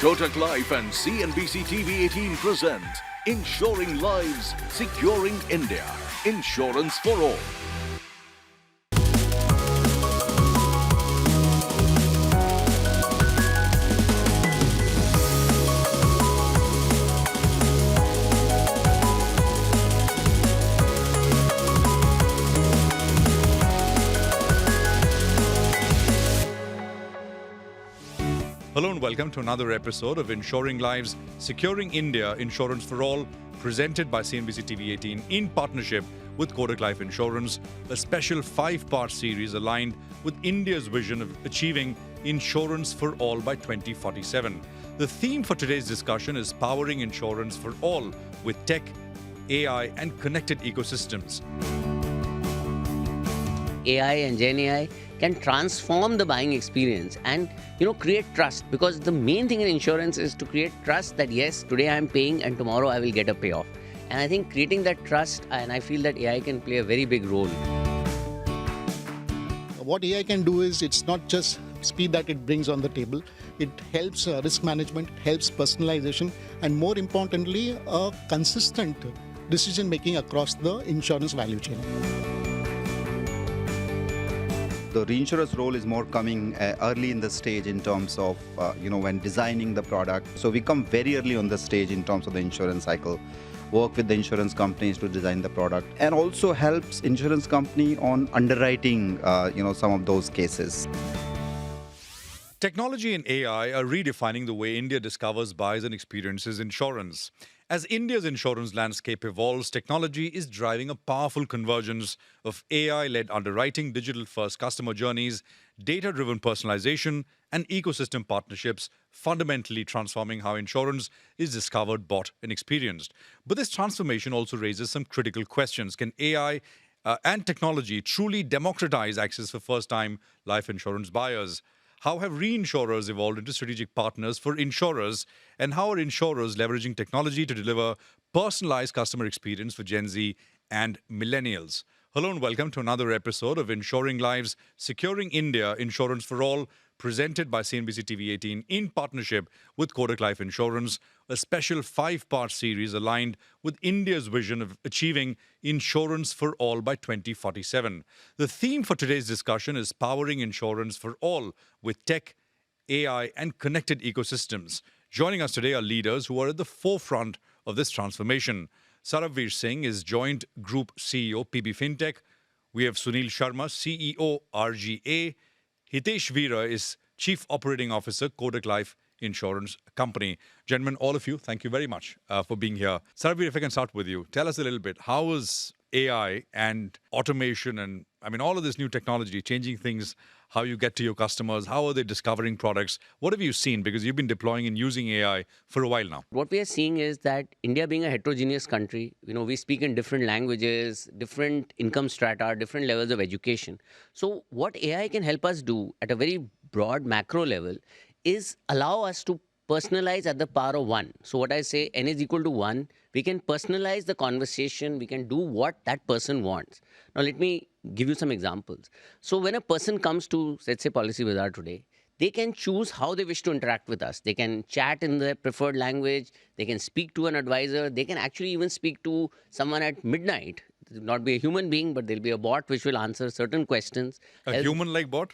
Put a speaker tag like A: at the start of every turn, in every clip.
A: Kotak Life and CNBC-TV18 present Insuring Lives, Securing India. Insurance for all.
B: Hello and welcome to another episode of Insuring Lives, Securing India, Insurance for All, presented by CNBC-TV18 in partnership with Kotak Life Insurance, a special 5-part series aligned with India's vision of achieving insurance for all by 2047. The theme for today's discussion is powering insurance for all with tech, AI and connected ecosystems.
C: AI and Gen AI can transform the buying experience and create trust, because the main thing in insurance is to create trust that yes, today I'm paying and tomorrow I will get a payoff. And I think creating that trust, and I feel that AI can play a very big role.
D: What AI can do is, it's not just speed that it brings on the table. It helps risk management, helps personalization, and more importantly, a consistent decision making across the insurance value chain.
E: The reinsurer's role is more coming early in the stage in terms of, when designing the product. So we come very early on the stage in terms of the insurance cycle, work with the insurance companies to design the product, and also helps insurance company on underwriting, some of those cases.
B: Technology and AI are redefining the way India discovers, buys and experiences insurance. As India's insurance landscape evolves, technology is driving a powerful convergence of AI-led underwriting, digital-first customer journeys, data-driven personalization, and ecosystem partnerships, fundamentally transforming how insurance is discovered, bought, and experienced. But this transformation also raises some critical questions. Can AI and technology truly democratize access for first-time life insurance buyers? How have reinsurers evolved into strategic partners for insurers? And how are insurers leveraging technology to deliver personalized customer experience for Gen Z and millennials? Hello and welcome to another episode of Insuring Lives, Securing India, Insurance for All, presented by CNBC-TV18 in partnership with Kotak Life Insurance, a special 5-part series aligned with India's vision of achieving insurance for all by 2047. The theme for today's discussion is powering insurance for all with tech, AI, and connected ecosystems. Joining us today are leaders who are at the forefront of this transformation. Sarbvir Singh is Joint Group CEO, PB Fintech. We have Sunil Sharma, CEO, RGA. Hitesh Veera is Chief Operating Officer, Kotak Life Insurance Company. Gentlemen, all of you, thank you very much for being here. Sarbvir, if I can start with you, tell us a little bit, how is AI and automation and all of this new technology changing things, how you get to your customers, how are they discovering products? What have you seen? Because you've been deploying and using AI for a while now.
C: What we are seeing is that India being a heterogeneous country, we speak in different languages, different income strata, different levels of education. So what AI can help us do at a very broad macro level is allow us to personalize at the power of 1. So what I say, n is equal to 1, we can personalize the conversation, we can do what that person wants. Now let me give you some examples. So when a person comes to, let's say, Policy Bazaar today, they can choose how they wish to interact with us. They can chat in their preferred language, they can speak to an advisor, they can actually even speak to someone at midnight. It will not be a human being, but there'll be a bot which will answer certain questions.
B: A human-like bot?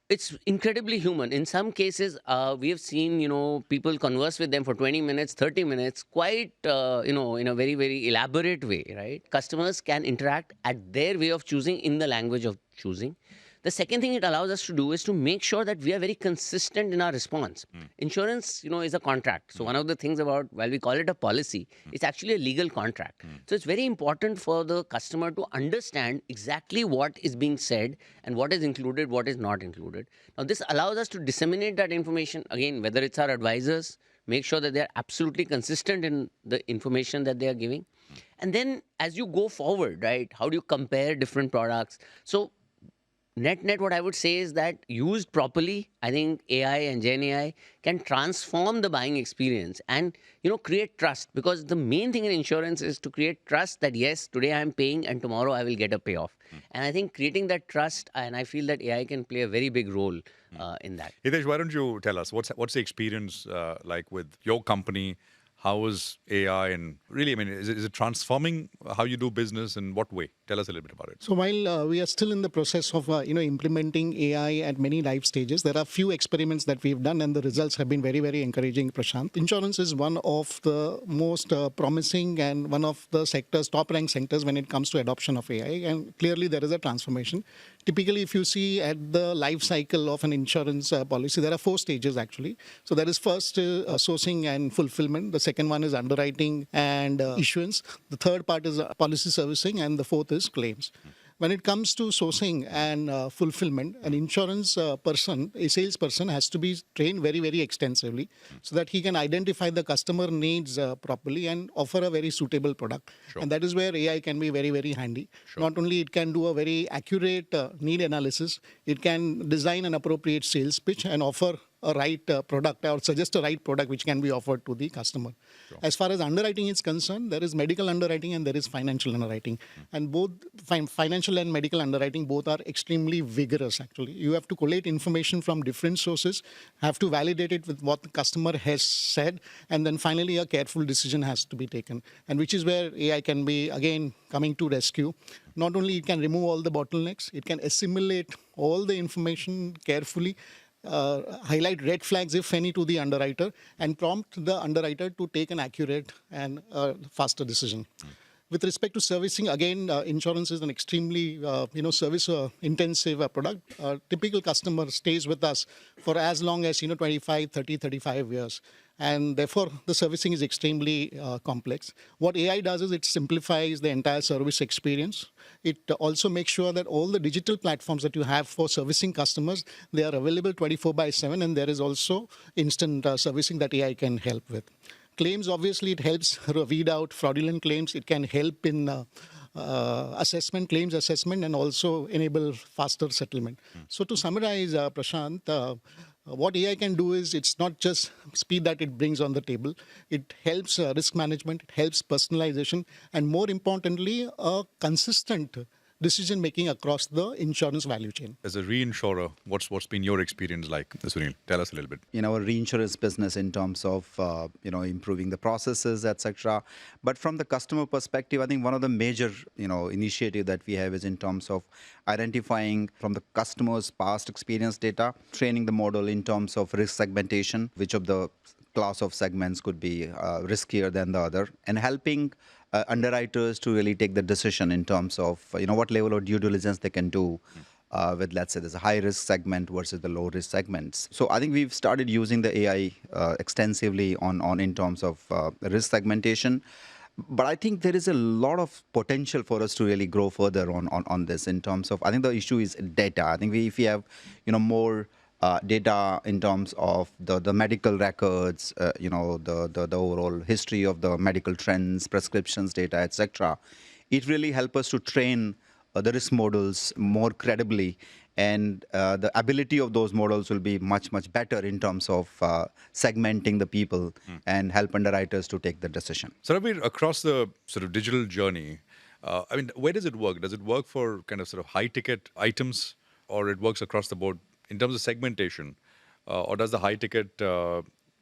C: It's incredibly human. In some cases, we have seen, people converse with them for 20 minutes, 30 minutes, quite, in a very, very elaborate way, right? Customers can interact at their way of choosing in the language of choosing. The second thing it allows us to do is to make sure that we are very consistent in our response. Insurance, is a contract. So one of the things about, while we call it a policy, it's actually a legal contract. So it's very important for the customer to understand exactly what is being said and what is included, what is not included. Now this allows us to disseminate that information, again, whether it's our advisors, make sure that they're absolutely consistent in the information that they are giving. And then as you go forward, right, how do you compare different products? So net, what I would say is that used properly, I think AI and Gen AI can transform the buying experience and, create trust. Because the main thing in insurance is to create trust that, yes, today I'm paying and tomorrow I will get a payoff. And I think creating that trust, and I feel that AI can play a very big role in that.
B: Hitesh, why don't you tell us what's the experience like with your company? How is AI and really, I mean, is it transforming how you do business? In what way? Tell us a little bit about it.
D: So while we are still in the process of implementing AI at many life stages, there are few experiments that we've done, and the results have been very, very encouraging. Prashant, insurance is one of the most promising and one of the sectors, top-ranked sectors when it comes to adoption of AI, and clearly there is a transformation. Typically, if you see at the life cycle of an insurance policy, there are 4 stages actually. So there is first sourcing and fulfillment. The second one is underwriting and issuance. The third part is policy servicing, and the fourth is claims. When it comes to sourcing and fulfillment, an insurance person, a salesperson, has to be trained very, very extensively so that he can identify the customer needs properly and offer a very suitable product.
B: Sure.
D: And that is where AI can be very, very handy.
B: Sure.
D: Not only it can do a very accurate need analysis, it can design an appropriate sales pitch and offer a right product or suggest a right product which can be offered to the customer.
B: Sure.
D: As far as underwriting is concerned, there is medical underwriting and there is financial underwriting. And both financial and medical underwriting both are extremely vigorous actually. You have to collate information from different sources, have to validate it with what the customer has said, and then finally a careful decision has to be taken. And which is where AI can be again coming to rescue. Not only it can remove all the bottlenecks, it can assimilate all the information carefully, highlight red flags, if any, to the underwriter and prompt the underwriter to take an accurate and faster decision. With respect to servicing, again, insurance is an extremely, service-intensive product. Typical customer stays with us for as long as, 25, 30, 35 years. And therefore, the servicing is extremely complex. What AI does is it simplifies the entire service experience. It also makes sure that all the digital platforms that you have for servicing customers, they are available 24/7, and there is also instant servicing that AI can help with. Claims, obviously, it helps weed out fraudulent claims. It can help in claims assessment, and also enable faster settlement. So to summarize, Prashant, what AI can do is it's not just speed that it brings on the table. It helps risk management, it helps personalization, and more importantly, a consistent decision making across the insurance value chain.
B: As a reinsurer, what's been your experience like, Sunil? Tell us a little bit.
E: In our reinsurance business in terms of improving the processes, etc. But from the customer perspective, I think one of the major initiative that we have is in terms of identifying from the customer's past experience data, training the model in terms of risk segmentation, which of the class of segments could be riskier than the other, and helping underwriters to really take the decision in terms of what level of due diligence they can do with, let's say, there's a high risk segment versus the low risk segments. So I think we've started using the AI extensively on in terms of risk segmentation. But I think there is a lot of potential for us to really grow further on this in terms of, I think the issue is data. I think if we have more data in terms of the medical records, the overall history of the medical trends, prescriptions data, etc. It really helps us to train the risk models more credibly, and the ability of those models will be much, much better in terms of segmenting the people and help underwriters to take the decision.
B: Sarbvir, across the sort of digital journey, where does it work? Does it work for kind of sort of high-ticket items, or it works across the board? In terms of segmentation, or does the high-ticket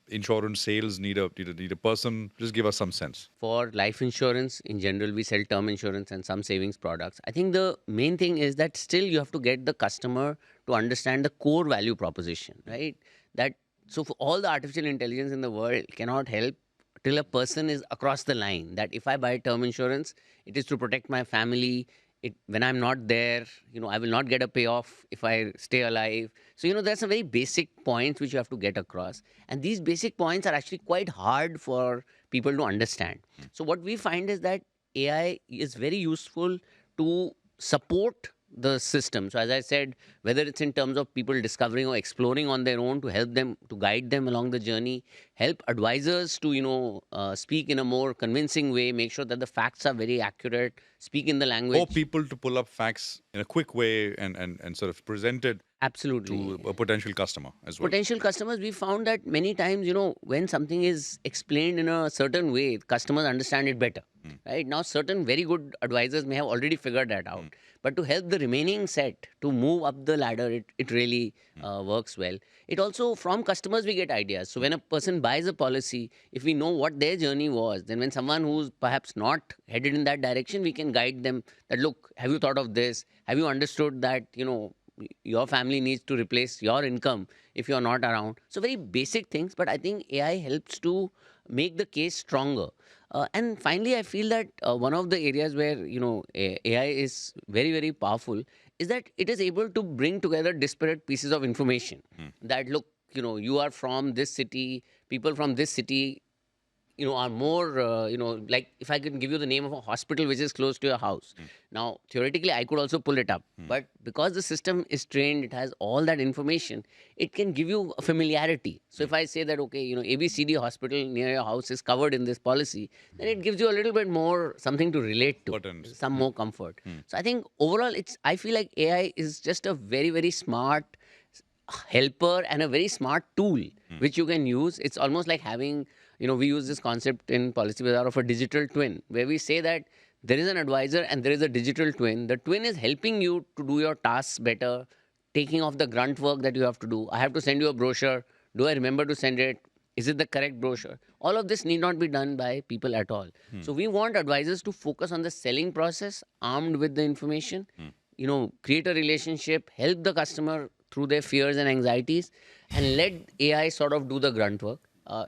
B: insurance sales need a person? Just give us some sense.
C: For life insurance, in general, we sell term insurance and some savings products. I think the main thing is that still you have to get the customer to understand the core value proposition, right? So for all the artificial intelligence in the world cannot help till a person is across the line. That if I buy term insurance, it is to protect my family. When I'm not there, I will not get a payoff if I stay alive. So, there's some very basic points which you have to get across. And these basic points are actually quite hard for people to understand. So what we find is that AI is very useful to support the system. So as I said, whether it's in terms of people discovering or exploring on their own to help them, to guide them along the journey, help advisors to, speak in a more convincing way, make sure that the facts are very accurate, speak in the language.
B: Or people to pull up facts in a quick way and sort of present it
C: Absolutely.
B: to a potential customer as well.
C: Potential customers, we found that many times, when something is explained in a certain way, customers understand it better. Right now, certain very good advisors may have already figured that out. But to help the remaining set to move up the ladder, it really works well. It also, from customers, we get ideas. So when a person buys a policy, if we know what their journey was, then when someone who's perhaps not headed in that direction, we can guide them that, look, have you thought of this? Have you understood that, your family needs to replace your income if you're not around? So very basic things, but I think AI helps to make the case stronger. And finally, I feel that one of the areas where, AI is very, very powerful is that it is able to bring together disparate pieces of information. That, look, you are from this city, people from this city, are more, like if I can give you the name of a hospital which is close to your house. Now, theoretically, I could also pull it up. But because the system is trained, it has all that information, it can give you a familiarity. So if I say that, okay, ABCD hospital near your house is covered in this policy, then it gives you a little bit more something to relate to,
B: Buttons.
C: some more comfort. So I think overall, I feel like AI is just a very, very smart helper and a very smart tool which you can use. It's almost like having, we use this concept in Policy Bazaar of a digital twin, where we say that there is an advisor and there is a digital twin. The twin is helping you to do your tasks better, taking off the grunt work that you have to do. I have to send you a brochure. Do I remember to send it? Is it the correct brochure? All of this need not be done by people at all. So we want advisors to focus on the selling process, armed with the information, create a relationship, help the customer through their fears and anxieties, and let AI sort of do the grunt work.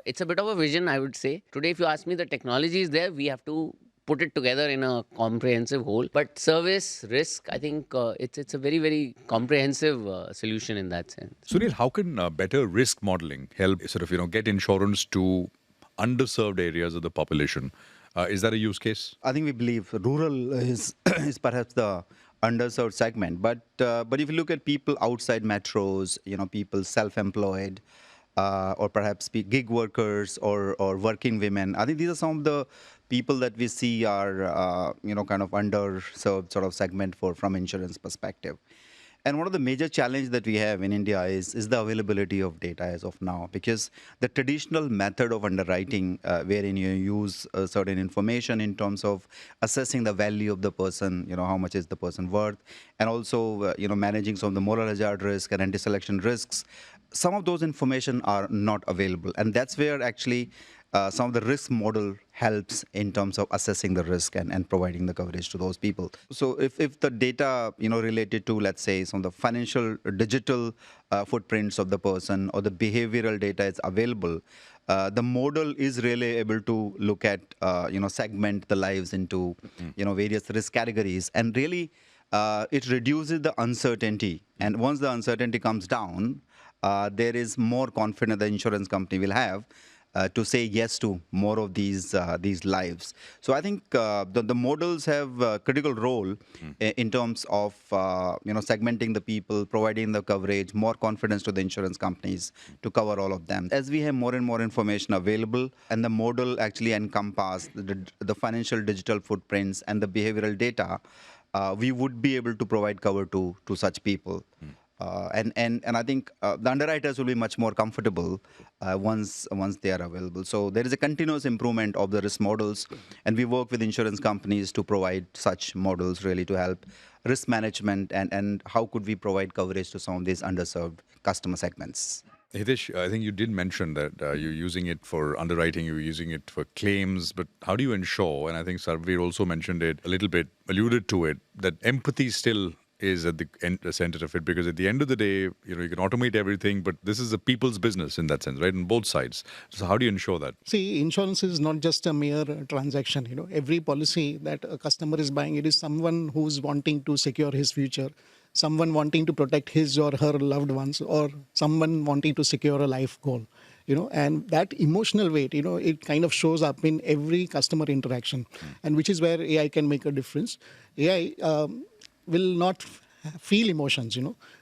C: It's a bit of a vision, I would say. Today, if you ask me, the technology is there. We have to put it together in a comprehensive whole. But service, risk, I think it's a very, very comprehensive solution in that sense.
B: Sunil, how can better risk modeling help sort of, get insurance to underserved areas of the population? Is that a use case?
E: I think we believe rural is is perhaps the underserved segment. But if you look at people outside metros, people self-employed, or perhaps gig workers or working women, I think these are some of the people that we see are kind of underserved sort of segment from insurance perspective. And one of the major challenges that we have in India is the availability of data as of now, because the traditional method of underwriting, wherein you use certain information in terms of assessing the value of the person, how much is the person worth, and also managing some of the moral hazard risk and anti-selection risks, some of those information are not available, and that's where actually some of the risk model helps in terms of assessing the risk and providing the coverage to those people. So if the data, related to, let's say, some of the financial digital footprints of the person or the behavioral data is available, the model is really able to look at, segment the lives into, various risk categories, and really it reduces the uncertainty. And once the uncertainty comes down, there is more confidence the insurance company will have to say yes to more of these lives. So I think the models have a critical role in terms of segmenting the people, providing the coverage, more confidence to the insurance companies to cover all of them. As we have more and more information available, and the model actually encompass the financial digital footprints and the behavioral data, we would be able to provide cover to such people. And I think the underwriters will be much more comfortable once they are available. So there is a continuous improvement of the risk models, and we work with insurance companies to provide such models really to help risk management and how could we provide coverage to some of these underserved customer segments.
B: Hitesh, I think you did mention that you're using it for underwriting, you're using it for claims, but how do you ensure, and I think Sarbvir also mentioned it a little bit, alluded to it, that empathy still is at the center of it, because at the end of the day, you can automate everything, but this is a people's business in that sense, right? On both sides. So how do you ensure that?
D: See, insurance is not just a mere transaction. Every policy that a customer is buying, it is someone who's wanting to secure his future, someone wanting to protect his or her loved ones, or someone wanting to secure a life goal. And that emotional weight, it kind of shows up in every customer interaction, and which is where AI can make a difference. AI will not feel emotions,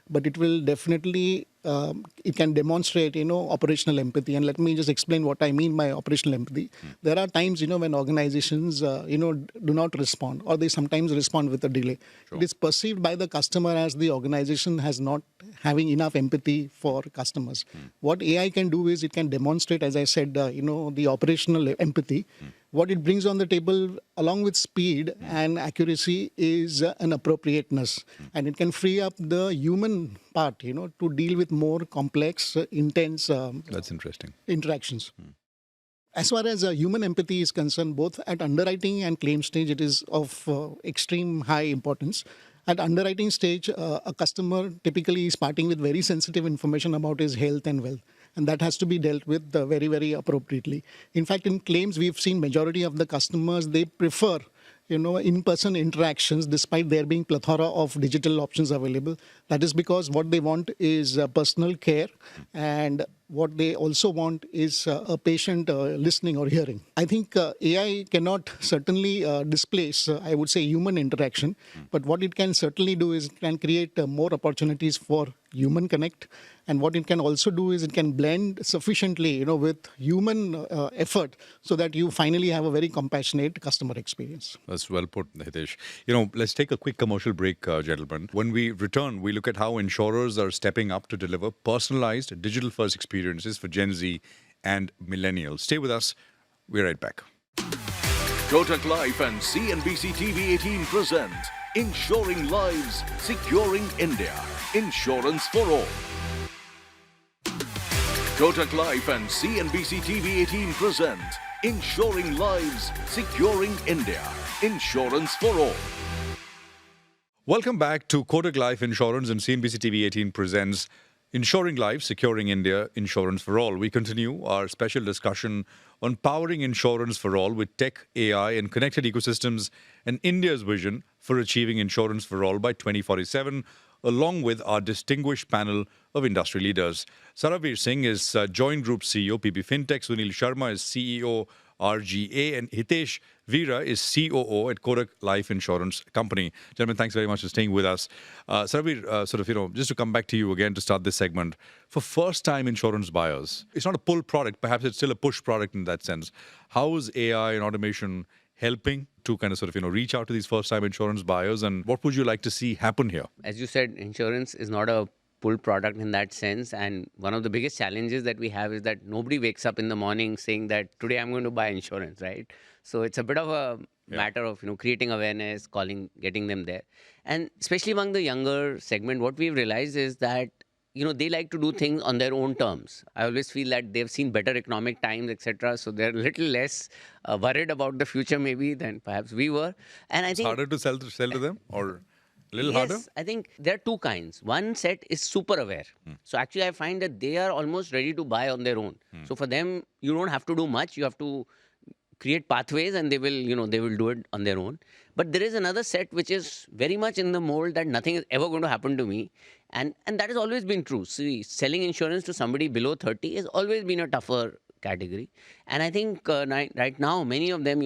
D: but it will definitely, it can demonstrate, operational empathy. And let me just explain what I mean by operational empathy. There are times, when organizations, do not respond, or they sometimes respond with a delay.
B: Sure.
D: It is perceived by the customer as the organization has not having enough empathy for customers. What AI can do is it can demonstrate, as I said, the operational empathy. What it brings on the table, along with speed and accuracy, is an appropriateness. And it can free up the human part, to deal with more complex, intense
B: That's interesting.
D: interactions. As far as human empathy is concerned, both at underwriting and claim stage, it is of extreme high importance. At underwriting stage, a customer typically is parting with very sensitive information about his health and wealth. And that has to be dealt with very, very appropriately. In fact, in claims, we've seen majority of the customers, they prefer in-person interactions despite there being plethora of digital options available. That is because what they want is personal care, and what they also want is a patient listening or hearing. I think AI cannot certainly displace, I would say, human interaction, but what it can certainly do is it can create more opportunities for human connect. And what it can also do is it can blend sufficiently, with human effort, so that you finally have a very compassionate customer experience.
B: That's well put, Hitesh. Let's take a quick commercial break, gentlemen. When we return, we look at how insurers are stepping up to deliver personalized digital-first experiences for Gen Z and millennials. Stay with us. We're right back.
A: Kotak Life and CNBC-TV18 present Insuring Lives, Securing India. Insurance for all. Kotak Life and CNBC-TV18 present Insuring Lives, Securing India. Insurance for all.
B: Welcome back to Kotak Life Insurance, and CNBC-TV18 presents Insuring Lives, Securing India, Insurance for All. We continue our special discussion on powering insurance for all with tech, AI, and connected ecosystems, and India's vision for achieving insurance for all by 2047, along with our distinguished panel of industry leaders. Sarbvir Singh is Joint Group CEO, PP Fintech. Sunil Sharma is CEO, RGA, and Hitesh Veera is COO at Kotak Life Insurance Company. Gentlemen, thanks very much for staying with us. Sarbvir, just to come back to you again to start this segment, for first-time insurance buyers, it's not a pull product, perhaps it's still a push product in that sense. How is AI and automation helping to kind of reach out to these first-time insurance buyers, and what would you like to see happen here?
C: As you said, insurance is not a pull product in that sense. And one of the biggest challenges that we have is that nobody wakes up in the morning saying that today I'm going to buy insurance, right? So it's a bit of a matter of, creating awareness, getting them there. And especially among the younger segment, what we've realized is that, they like to do things on their own terms. I always feel that they've seen better economic times, etc. So they're a little less worried about the future maybe than perhaps we were. And I think
B: harder to sell to them, or a little harder?
C: Yes, I think there are two kinds. One set is super aware. So actually I find that they are almost ready to buy on their own. So for them, you don't have to do much. You have to create pathways and they will do it on their own. But there is another set which is very much in the mold that nothing is ever going to happen to me. And that has always been true. See, selling insurance to somebody below 30 has always been a tougher category. And I think right now, many of them,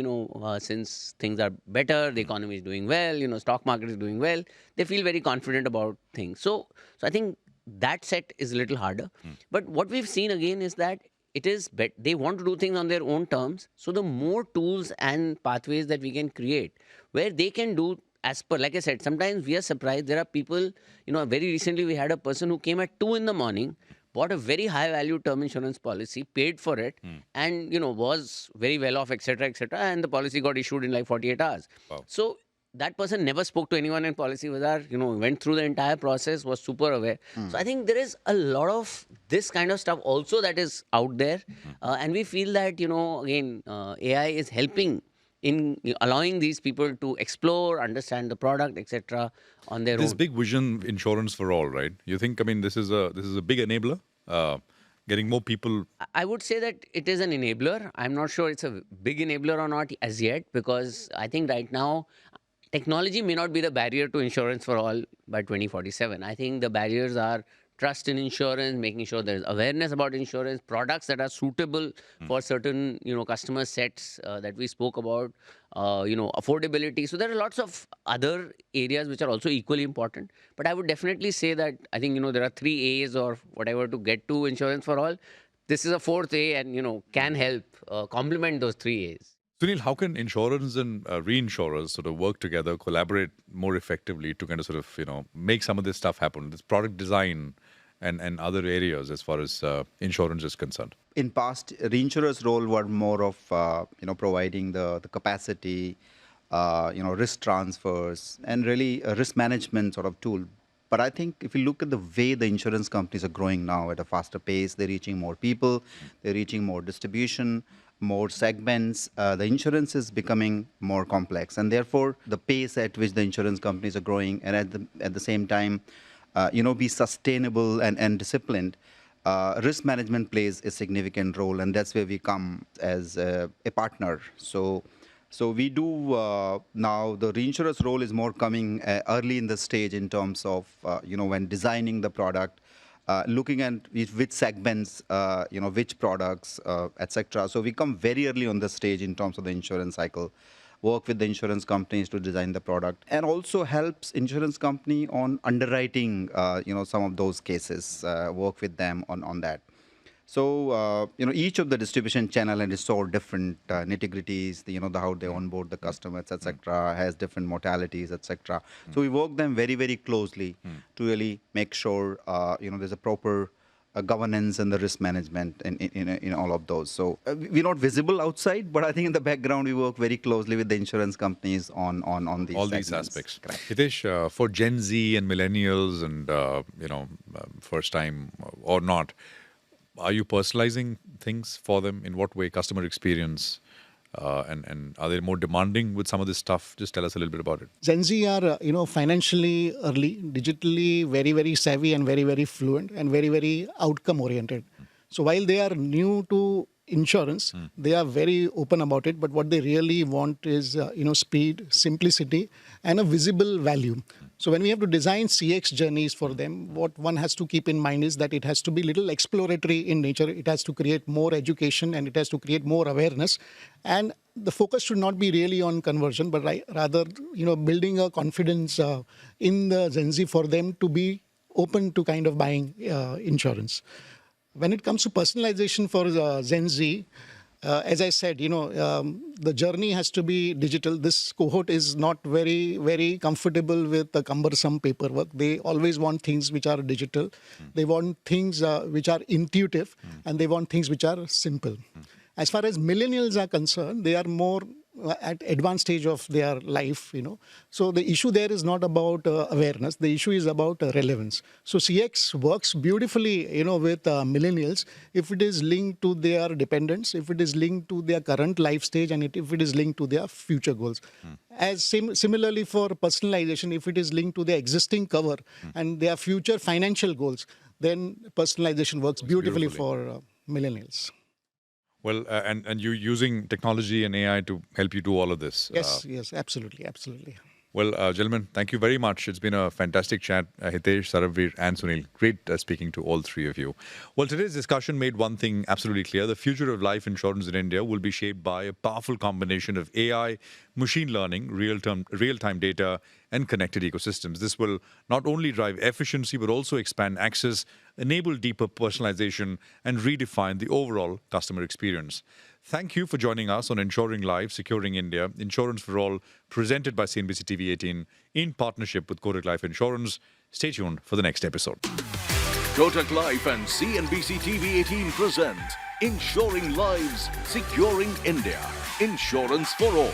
C: since things are better, the economy is doing well, stock market is doing well, they feel very confident about things. So I think that set is a little harder. But what we've seen again is that they want to do things on their own terms. So the more tools and pathways that we can create where they can do as per, like I said, sometimes we are surprised. There are people, very recently we had a person who came at 2 a.m, bought a very high value term insurance policy, paid for it, and, was very well off, etc., and the policy got issued in like 48 hours.
B: Wow.
C: So that person never spoke to anyone in Policy Bazaar, went through the entire process, was super aware. So I think there is a lot of this kind of stuff also that is out there. And we feel that, again, AI is helping in allowing these people to explore, understand the product, etc. on their own.
B: This big vision, insurance for all, right? You think, this is a big enabler? Getting more people?
C: I would say that it is an enabler. I'm not sure it's a big enabler or not as yet, because I think right now, technology may not be the barrier to insurance for all by 2047. I think the barriers are trust in insurance, making sure there's awareness about insurance, products that are suitable for certain, customer sets that we spoke about, affordability. So there are lots of other areas which are also equally important. But I would definitely say that I think, there are 3 A's or whatever to get to insurance for all. This is a 4th A and, can help complement those 3 A's.
B: Sunil, how can insurance and reinsurers sort of work together, collaborate more effectively to kind of sort of, make some of this stuff happen, this product design and other areas as far as insurance is concerned?
E: In past, reinsurers' role were more of providing the capacity, risk transfers, and really a risk management sort of tool. But I think if you look at the way the insurance companies are growing now at a faster pace, they're reaching more people, they're reaching more distribution, more segments. The insurance is becoming more complex, and therefore the pace at which the insurance companies are growing, and at the same time, be sustainable and disciplined. Risk management plays a significant role, and that's where we come as a partner. So we do now. The reinsurer's role is more coming early in the stage in terms of when designing the product, looking at which segments, which products, etc. So we come very early on the stage in terms of the insurance cycle. Work with the insurance companies to design the product, and also helps insurance company on underwriting, some of those cases. Work with them on that. So, each of the distribution channel and is so different nitty-gritties, how they onboard the customers, etc., has different modalities, etc. So we work them very, very closely to really make sure, there's a proper governance and the risk management in all of those. So we're not visible outside, but I think in the background we work very closely with the insurance companies on these
B: all
E: segments.
B: these aspects. Correct. Hitesh, for Gen Z and millennials and first time or not, are you personalizing things for them? In what way? Customer experience, and are they more demanding with some of this stuff? Just tell us a little bit about it.
D: Gen Z are, financially early, digitally very, very savvy and very, very fluent and very, very outcome oriented. So while they are new to insurance, they are very open about it. But what they really want is, speed, simplicity, and a visible value. So when we have to design CX journeys for them, what one has to keep in mind is that it has to be little exploratory in nature. It has to create more education and it has to create more awareness. And the focus should not be really on conversion, but rather, building a confidence in the Gen Z for them to be open to kind of buying insurance. When it comes to personalization for Gen Z, as I said, the journey has to be digital. This cohort is not very, very comfortable with the cumbersome paperwork. They always want things which are digital. They want things which are intuitive, and they want things which are simple. As far as millennials are concerned, they are more at advanced stage of their life, So the issue there is not about awareness. The issue is about relevance. So CX works beautifully, with millennials if it is linked to their dependents, if it is linked to their current life stage, and if it is linked to their future goals. As similarly for personalization, if it is linked to their existing cover and their future financial goals, then personalization works beautifully for millennials.
B: Well, and you using technology and AI to help you do all of this.
D: Yes, absolutely.
B: Well, gentlemen, thank you very much. It's been a fantastic chat. Hitesh, Sarbvir, and Sunil. Great speaking to all three of you. Well, today's discussion made one thing absolutely clear. The future of life insurance in India will be shaped by a powerful combination of AI, machine learning, real-time data, and connected ecosystems. This will not only drive efficiency, but also expand access, enable deeper personalization, and redefine the overall customer experience. Thank you for joining us on Insuring Lives, Securing India, Insurance for All, presented by CNBC-TV18 in partnership with Kotak Life Insurance. Stay tuned for the next episode.
A: Kotak Life and CNBC-TV18 present Insuring Lives, Securing India, Insurance for All.